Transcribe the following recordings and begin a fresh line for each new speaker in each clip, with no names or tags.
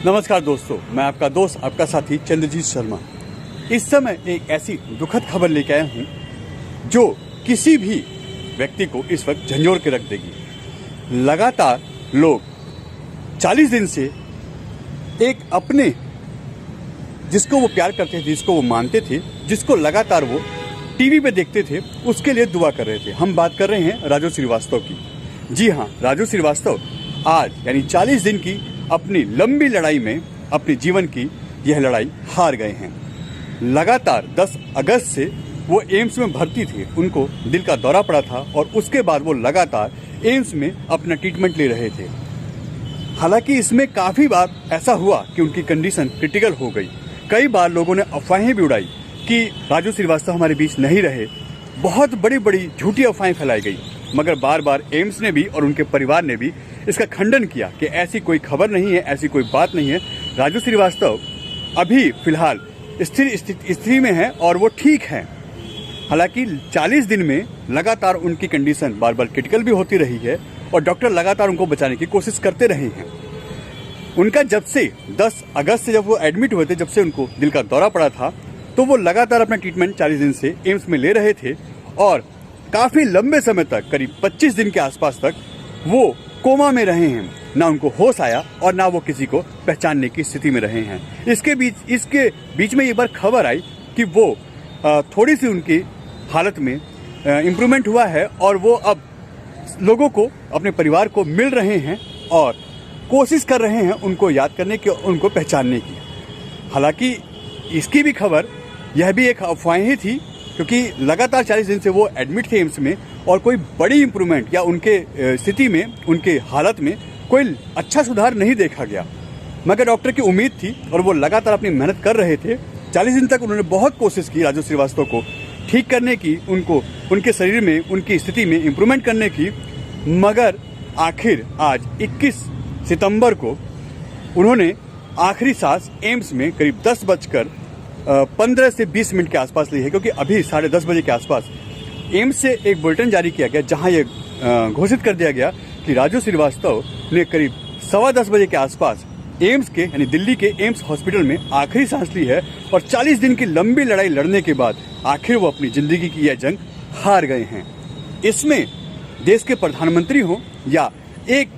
नमस्कार दोस्तों, मैं आपका दोस्त, आपका साथी चंद्रजीत शर्मा। इस समय एक ऐसी दुखद खबर लेके आया हूँ जो किसी भी व्यक्ति को इस वक्त झंझोड़ के रख देगी। लगातार लोग 40 दिन से एक अपने जिसको वो प्यार करते थे, जिसको वो मानते थे, जिसको लगातार वो टीवी पे देखते थे, उसके लिए दुआ कर रहे थे। हम बात कर रहे हैं राजू श्रीवास्तव की। जी हाँ, राजू श्रीवास्तव आज यानी 40 दिन की अपनी लंबी लड़ाई में अपने जीवन की यह लड़ाई हार गए हैं। लगातार 10 अगस्त से वो एम्स में भर्ती थे, उनको दिल का दौरा पड़ा था और उसके बाद वो लगातार एम्स में अपना ट्रीटमेंट ले रहे थे। हालांकि इसमें काफ़ी बार ऐसा हुआ कि उनकी कंडीशन क्रिटिकल हो गई। कई बार लोगों ने अफवाहें भी उड़ाई कि राजू श्रीवास्तव हमारे बीच नहीं रहे। बहुत बड़ी बड़ी झूठी अफवाहें फैलाई गई, मगर बार बार एम्स ने भी और उनके परिवार ने भी इसका खंडन किया कि ऐसी कोई खबर नहीं है, ऐसी कोई बात नहीं है। राजू श्रीवास्तव अभी फिलहाल स्थिर स्थिति में है और वो ठीक है। हालांकि 40 दिन में लगातार उनकी कंडीशन बार बार क्रिटिकल भी होती रही है और डॉक्टर लगातार उनको बचाने की कोशिश करते रहे हैं। उनका जब से 10 अगस्त से जब वो एडमिट हुए थे, जब से उनको दिल का दौरा पड़ा था, तो वो लगातार अपना ट्रीटमेंट 40 दिन से एम्स में ले रहे थे और काफ़ी लंबे समय तक, करीब 25 दिन के आसपास तक वो कोमा में रहे हैं। ना उनको होश आया और ना वो किसी को पहचानने की स्थिति में रहे हैं। इसके बीच में एक बार खबर आई कि वो थोड़ी सी उनकी हालत में इम्प्रूवमेंट हुआ है और वो अब लोगों को, अपने परिवार को मिल रहे हैं और कोशिश कर रहे हैं उनको याद करने की, उनको पहचानने की। हालांकि इसकी भी खबर, यह भी एक अफवाह ही थी, क्योंकि लगातार 40 दिन से वो एडमिट थे एम्स में और कोई बड़ी इम्प्रूवमेंट या उनके स्थिति में, उनके हालत में कोई अच्छा सुधार नहीं देखा गया। मगर डॉक्टर की उम्मीद थी और वो लगातार अपनी मेहनत कर रहे थे। 40 दिन तक उन्होंने बहुत कोशिश की राजू श्रीवास्तव को ठीक करने की, उनको उनके शरीर में, उनकी स्थिति में इम्प्रूवमेंट करने की। मगर आखिर आज 21 सितंबर को उन्होंने आखिरी सांस एम्स में करीब 10:15 से 20 मिनट के आसपास ली है, क्योंकि अभी 10:30 बजे के आसपास एम्स से एक बुलेटिन जारी किया गया जहां ये घोषित कर दिया गया कि राजू श्रीवास्तव ने करीब 10:15 बजे के आसपास एम्स के, यानी दिल्ली के एम्स हॉस्पिटल में आखिरी सांस ली है और 40 दिन की लंबी लड़ाई लड़ने के बाद आखिर वो अपनी जिंदगी की यह जंग हार गए हैं। इसमें देश के प्रधानमंत्री हो या एक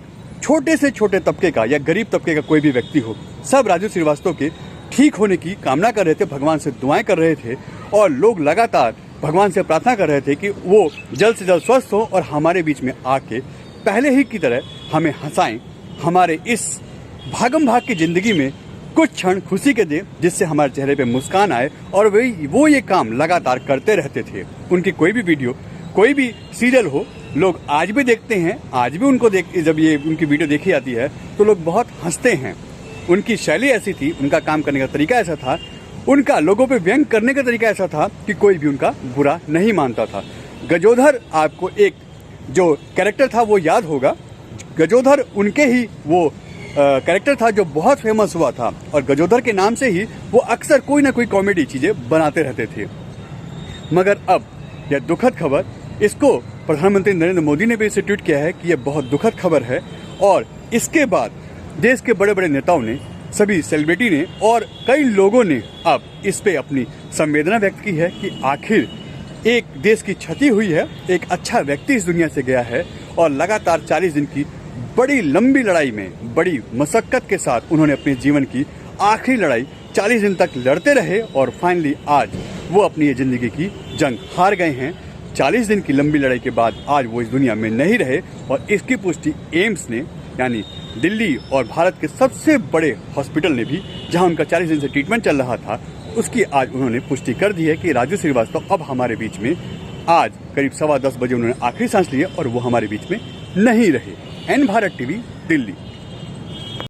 छोटे से छोटे तबके का या गरीब तबके का कोई भी व्यक्ति हो, सब राजू श्रीवास्तव के ठीक होने की कामना कर रहे थे, भगवान से दुआएं कर रहे थे और लोग लगातार भगवान से प्रार्थना कर रहे थे कि वो जल्द से जल्द स्वस्थ हो और हमारे बीच में आके पहले ही की तरह हमें हंसाएं, हमारे इस भागम भाग की जिंदगी में कुछ क्षण खुशी के दे, जिससे हमारे चेहरे पे मुस्कान आए। और वो ये काम लगातार करते रहते थे। उनकी कोई भी वीडियो, कोई भी सीरियल हो, लोग आज भी देखते हैं। आज भी उनको जब ये उनकी वीडियो देखी जाती है तो लोग बहुत हंसते हैं। उनकी शैली ऐसी थी, उनका काम करने का तरीका ऐसा था, उनका लोगों पे व्यंग करने का तरीका ऐसा था कि कोई भी उनका बुरा नहीं मानता था। गजोधर, आपको एक जो कैरेक्टर था वो याद होगा। गजोधर उनके ही वो कैरेक्टर था जो बहुत फेमस हुआ था और गजोधर के नाम से ही वो अक्सर कोई ना कोई कॉमेडी चीजें बनाते रहते थे। मगर अब यह दुखद खबर, इसको प्रधानमंत्री नरेंद्र मोदी ने भी इसे ट्वीट किया है कि यह बहुत दुखद खबर है और इसके बाद देश के बड़े बड़े नेताओं ने, सभी सेलिब्रिटी ने और कई लोगों ने अब इस पे अपनी संवेदना व्यक्त की है कि आखिर एक देश की क्षति हुई है, एक अच्छा व्यक्ति इस दुनिया से गया है और लगातार 40 दिन की बड़ी लंबी लड़ाई में, बड़ी मशक्कत के साथ उन्होंने अपने जीवन की आखिरी लड़ाई 40 दिन तक लड़ते रहे और फाइनली आज वो अपनी जिंदगी की जंग हार गए हैं। 40 दिन की लंबी लड़ाई के बाद आज वो इस दुनिया में नहीं रहे और इसकी पुष्टि एम्स ने, यानी दिल्ली और भारत के सबसे बड़े हॉस्पिटल ने भी, जहां उनका 40 दिन से ट्रीटमेंट चल रहा था, उसकी आज उन्होंने पुष्टि कर दी है कि राजू श्रीवास्तव अब हमारे बीच में, आज करीब 10:15 बजे उन्होंने आखिरी सांस ली है और वो हमारे बीच में नहीं रहे। N Bharat TV, Delhi.